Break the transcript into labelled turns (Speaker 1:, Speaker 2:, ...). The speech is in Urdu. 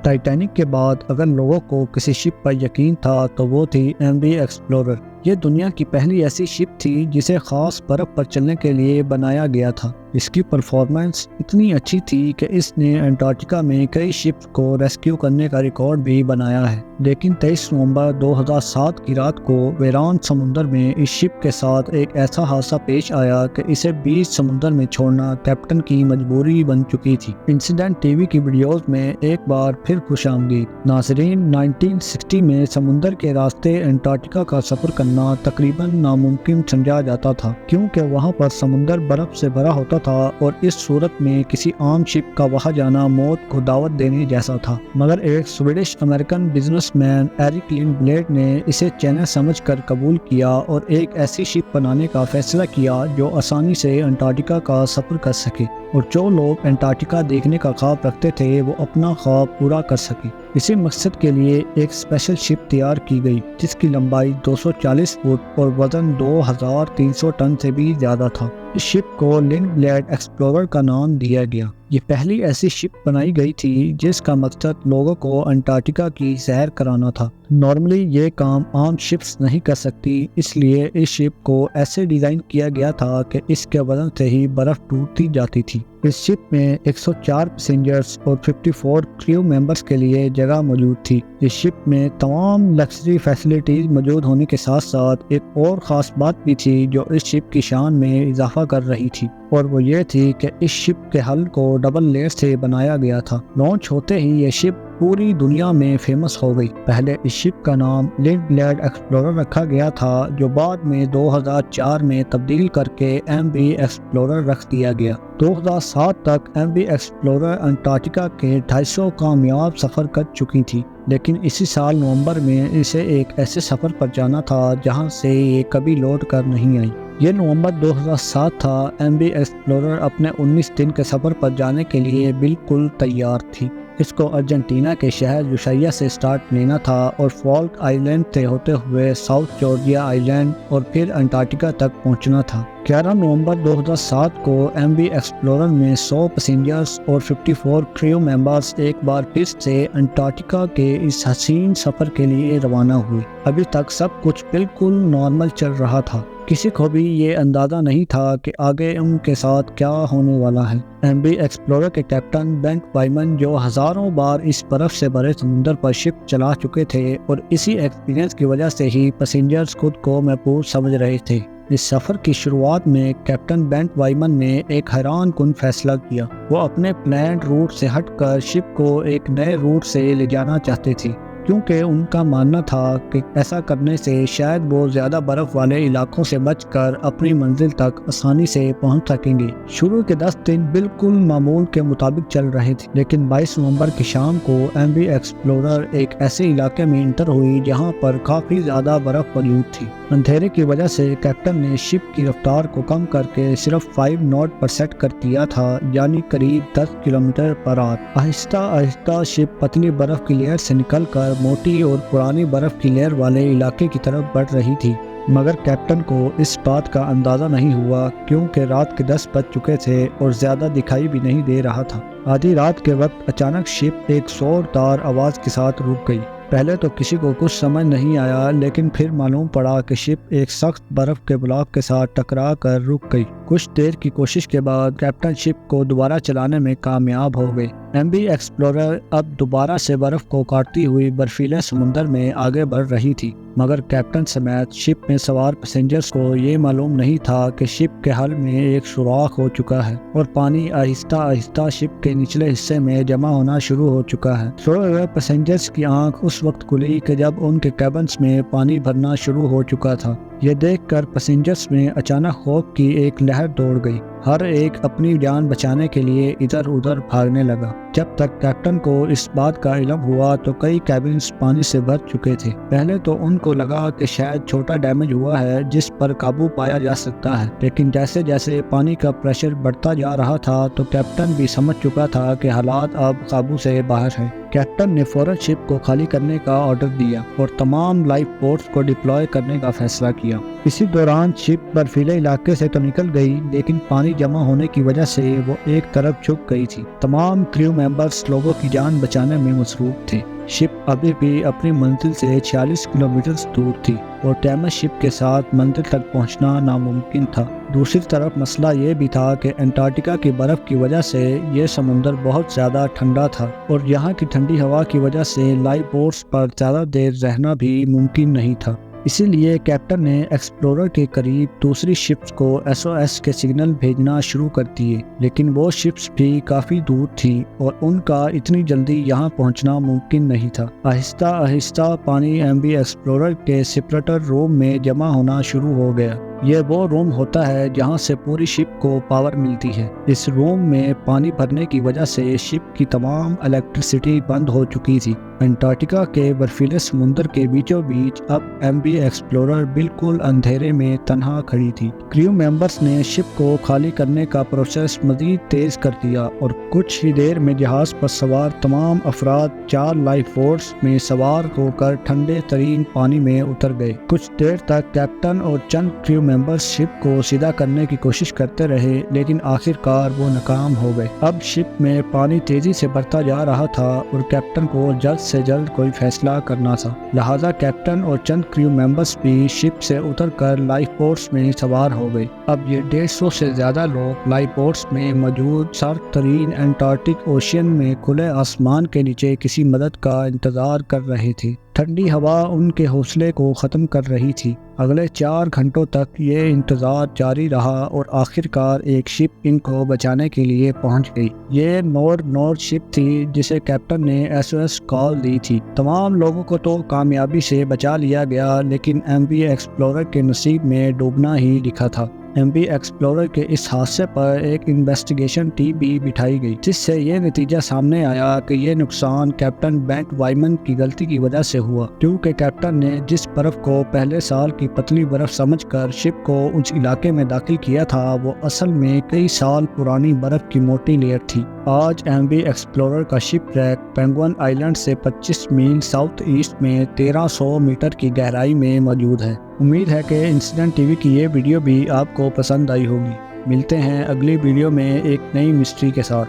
Speaker 1: ٹائٹینک کے بعد اگر لوگوں کو کسی شپ پر یقین تھا تو وہ تھی ایم وی ایکسپلورر۔ یہ دنیا کی پہلی ایسی شپ تھی جسے خاص برف پر چلنے کے لیے بنایا گیا تھا۔ اس کی پرفارمنس اتنی اچھی تھی کہ اس نے انٹارکٹیکا میں کئی شپس کو ریسکیو کرنے کا ریکارڈ بھی بنایا ہے۔ لیکن 23 نومبر 2007 کی رات کو ویران سمندر میں اس شپ کے ساتھ ایک ایسا حادثہ پیش آیا کہ اسے بیچ سمندر میں چھوڑنا کیپٹن کی مجبوری بن چکی تھی۔ انسیڈنٹ ٹی وی کی ویڈیوز میں ایک بار پھر خوش آمدید ناظرین۔ 1960 میں سمندر کے راستے انٹارکٹیکا کا سفر کرنا تقریباً ناممکن سمجھا جاتا تھا، کیونکہ وہاں پر سمندر برف سے بھرا ہوتا تھا اور اس صورت میں کسی عام شپ کا وہاں جانا موت کو دعوت دینے جیسا تھا۔ مگر ایک Swedish American businessman Eric Lindblad نے اسے چیلنج سمجھ کر قبول کیا اور ایک ایسی شپ بنانے کا فیصلہ کیا جو آسانی سے انٹارکٹیکا کا سفر کر سکے اور جو لوگ انٹارکٹیکا دیکھنے کا خواب رکھتے تھے وہ اپنا خواب پورا کر سکے۔ اسی مقصد کے لیے ایک اسپیشل شپ تیار کی گئی جس کی لمبائی 240 فٹ اور وزن 2300 ٹن سے بھی زیادہ تھا۔ اس شپ کو لنڈبلیڈ ایکسپلورر کا نام دیا گیا۔ یہ پہلی ایسی شپ بنائی گئی تھی جس کا مقصد لوگوں کو انٹارکٹیکا کی سیر کرانا تھا۔ نارملی یہ کام عام شپس نہیں کر سکتی، اس لیے اس شپ کو ایسے ڈیزائن کیا گیا تھا کہ اس کے وزن سے ہی برف ٹوٹتی جاتی تھی۔ اس شپ میں 104 پیسنجرز اور 54 کریو ممبرز کے لیے جگہ موجود تھی۔ اس شپ میں تمام لگژری فیسلٹیز موجود ہونے کے ساتھ ساتھ ایک اور خاص بات بھی تھی جو اس شپ کی شان میں اضافہ کر رہی تھی، اور وہ یہ تھی کہ اس شپ کے ہل کو ڈبل لیئر سے بنایا گیا تھا۔ لانچ ہوتے ہی یہ شپ پوری دنیا میں فیمس ہو گئی۔ پہلے اس شپ کا نام لنڈبلیڈ ایکسپلورر رکھا گیا تھا جو بعد میں 2004 میں تبدیل کر کے ایم وی ایکسپلورر رکھ دیا گیا۔ 2007 تک ایم وی ایکسپلورر انٹارکٹیکا کے 250 کامیاب سفر کر چکی تھی، لیکن اسی سال نومبر میں اسے ایک ایسے سفر پر جانا تھا جہاں سے یہ کبھی لوٹ کر نہیں آئی۔ یہ نومبر 2007 تھا۔ ایم وی ایکسپلورر اپنے 19 دن کے سفر پر جانے کے لیے بالکل تیار تھی۔ اس کو ارجنٹینا کے شہر یوشیا سے سٹارٹ لینا تھا اور فالک آئی لینڈ سے ہوتے ہوئے ساؤتھ جارجیا آئی لینڈ اور پھر انٹارکٹیکا تک پہنچنا تھا۔ 11 نومبر 2007 کو ایم وی ایکسپلورر میں 100 پیسنجرز اور 54 کریو ممبرز ایک بار پھر سے انٹارکٹیکا کے اس حسین سفر کے لیے روانہ ہوئے۔ ابھی تک سب کچھ بالکل نارمل چل رہا تھا، کسی کو بھی یہ اندازہ نہیں تھا کہ آگے ان کے ساتھ کیا ہونے والا ہے۔ ایم وی ایکسپلورر کے کیپٹن بینک وائمن جو ہزاروں بار اس برف سے بھرے سمندر پر شپ چلا چکے تھے اور اسی ایکسپیرینس کی وجہ سے ہی پیسنجرز خود کو محفوظ سمجھ رہے تھے۔ اس سفر کی شروعات میں کیپٹن بینک وائمن نے ایک حیران کن فیصلہ کیا۔ وہ اپنے پلانڈ روٹ سے ہٹ کر شپ کو ایک نئے روٹ سے لے جانا چاہتے تھے، کیونکہ ان کا ماننا تھا کہ ایسا کرنے سے شاید وہ زیادہ برف والے علاقوں سے بچ کر اپنی منزل تک آسانی سے پہنچ سکیں گے۔ شروع کے 10 دن بالکل معمول کے مطابق چل رہے تھے، لیکن 22 نومبر کی شام کو ایم وی ایکسپلورر ایک ایسے علاقے میں انٹر ہوئی جہاں پر کافی زیادہ برف موجود تھی۔ اندھیرے کی وجہ سے کیپٹن نے شپ کی رفتار کو کم کر کے صرف 5 ناٹ پر سیٹ کر دیا تھا، یعنی قریب 10 کلومیٹر پر آور۔ آہستہ آہستہ شپ پتلی برف کی لیئر سے نکل کر موٹی اور پرانی برف کی لیئر والے علاقے کی طرف بڑھ رہی تھی، مگر کیپٹن کو اس بات کا اندازہ نہیں ہوا کیونکہ رات کے 10 بج چکے تھے اور زیادہ دکھائی بھی نہیں دے رہا تھا۔ آدھی رات کے وقت اچانک شپ ایک زوردار آواز کے ساتھ رک گئی۔ پہلے تو کسی کو کچھ سمجھ نہیں آیا، لیکن پھر معلوم پڑا کہ شپ ایک سخت برف کے بلاک کے ساتھ ٹکرا کر رک گئی۔ کچھ دیر کی کوشش کے بعد کیپٹن شپ کو دوبارہ چلانے میں کامیاب ہو گئے۔ ایم وی ایکسپلورر اب دوبارہ سے برف کو کاٹتی ہوئی برفیلے سمندر میں آگے بڑھ رہی تھی، مگر کیپٹن سمیت شپ میں سوار پیسنجرز کو یہ معلوم نہیں تھا کہ شپ کے حل میں ایک سوراخ ہو چکا ہے اور پانی آہستہ آہستہ شپ کے نچلے حصے میں جمع ہونا شروع ہو چکا ہے۔ سوئے ہوئے پیسنجرز کی آنکھ اس وقت کھلی کہ جب ان کے کیبنز میں پانی بھرنا شروع ہو چکا تھا۔ یہ دیکھ کر پیسنجرز میں اچانک خوف کی ایک لہر دوڑ گئی۔ ہر ایک اپنی جان بچانے کے لیے ادھر ادھر بھاگنے لگا۔ جب تک کیپٹن کو اس بات کا علم ہوا تو کئی کیبنز پانی سے بھر چکے تھے۔ پہلے تو ان کو لگا کہ شاید چھوٹا ڈیمیج ہوا ہے جس پر قابو پایا جا سکتا ہے، لیکن جیسے جیسے پانی کا پریشر بڑھتا جا رہا تھا تو کیپٹن بھی سمجھ چکا تھا کہ حالات اب قابو سے باہر ہیں۔ کیپٹن نے فوراً شپ کو خالی کرنے کا آرڈر دیا اور تمام لائف بوٹس کو ڈپلوائے کرنے کا فیصلہ کیا۔ اسی دوران شپ برفیلے علاقے سے تو نکل گئی، لیکن پانی پانی جمع ہونے کی وجہ سے وہ ایک طرف جھک گئی تھی۔ تمام کریو ممبرز لوگوں کی جان بچانے میں مصروف تھے۔ شپ ابھی بھی اپنی منزل سے 46 کلومیٹر دور تھی اور ٹیمس شپ کے ساتھ منزل تک پہنچنا ناممکن تھا۔ دوسری طرف مسئلہ یہ بھی تھا کہ انٹارکٹیکا کی برف کی وجہ سے یہ سمندر بہت زیادہ ٹھنڈا تھا اور یہاں کی ٹھنڈی ہوا کی وجہ سے لائف بوٹس پر زیادہ دیر رہنا بھی ممکن نہیں تھا۔ اسی لیے کیپٹن نے ایکسپلورر کے قریب دوسری شپس کو SOS کے سگنل بھیجنا شروع کر دیے، لیکن وہ شپس بھی کافی دور تھیں اور ان کا اتنی جلدی یہاں پہنچنا ممکن نہیں تھا۔ آہستہ آہستہ پانی MV ایکسپلورر کے سپریٹر روم میں جمع ہونا شروع ہو گیا۔ یہ وہ روم ہوتا ہے جہاں سے پوری شپ کو پاور ملتی ہے۔ اس روم میں پانی بھرنے کی وجہ سے شپ کی تمام الیکٹریسٹی بند ہو چکی تھی۔ انٹارکٹیکا کے برفیلے سمندر کے بیچوں بیچ اب MV ایکسپلورر بالکل اندھیرے میں تنہا کھڑی تھی۔ کریو ممبرز نے شپ کو خالی کرنے کا پروسیس مزید تیز کر دیا اور کچھ ہی دیر میں جہاز پر سوار تمام افراد 4 لائف بوٹس میں سوار ہو کر ٹھنڈے ترین پانی میں اتر گئے۔ کچھ دیر تک کیپٹن اور چند کریو ممبرز شپ کو سیدھا کرنے کی کوشش کرتے رہے، لیکن آخر کار وہ ناکام ہو گئے۔ اب شپ میں پانی تیزی سے بڑھتا جا رہا تھا اور کیپٹن کو جلد سے جلد کوئی فیصلہ کرنا تھا، لہذا کیپٹن اور چند کریو ممبرز بھی شپ سے اتر کر لائف بوٹس میں سوار ہو گئے۔ اب یہ 150 سے زیادہ لوگ لائف بوٹس میں موجود سرد ترین انٹارکٹک اوشین میں کھلے آسمان کے نیچے کسی مدد کا انتظار کر رہے تھے۔ ٹھنڈی ہوا ان کے حوصلے کو ختم کر رہی تھی۔ اگلے 4 گھنٹوں تک یہ انتظار جاری رہا اور آخر کار ایک شپ ان کو بچانے کے لیے پہنچ گئی۔ یہ نور شپ تھی جسے کیپٹن نے SOS کال دی تھی۔ تمام لوگوں کو تو کامیابی سے بچا لیا گیا، لیکن MV ایکسپلورر کے نصیب میں ڈوبنا ہی لکھا تھا۔ MV ایکسپلورر کے اس حادثے پر ایک انویسٹیگیشن ٹیم بھی بٹھائی گئی، جس سے یہ نتیجہ سامنے آیا کہ یہ نقصان کیپٹن بینٹ وائمن کی غلطی کی وجہ سے ہوا، کیونکہ کیپٹن نے جس برف کو پہلے سال کی پتلی برف سمجھ کر شپ کو اس علاقے میں داخل کیا تھا، وہ اصل میں کئی سال پرانی برف کی موٹی لیئر تھی۔ آج MV ایکسپلورر کا شپ ریک پینگوئن آئیلینڈ سے 25 میل ساؤتھ ایسٹ میں 1300 میٹر کی گہرائی میں موجود ہے۔ امید ہے کہ انسیڈنٹ TV کی یہ ویڈیو بھی آپ کو پسند آئی ہوگی۔ ملتے ہیں اگلی ویڈیو میں ایک نئی مسٹری کے ساتھ۔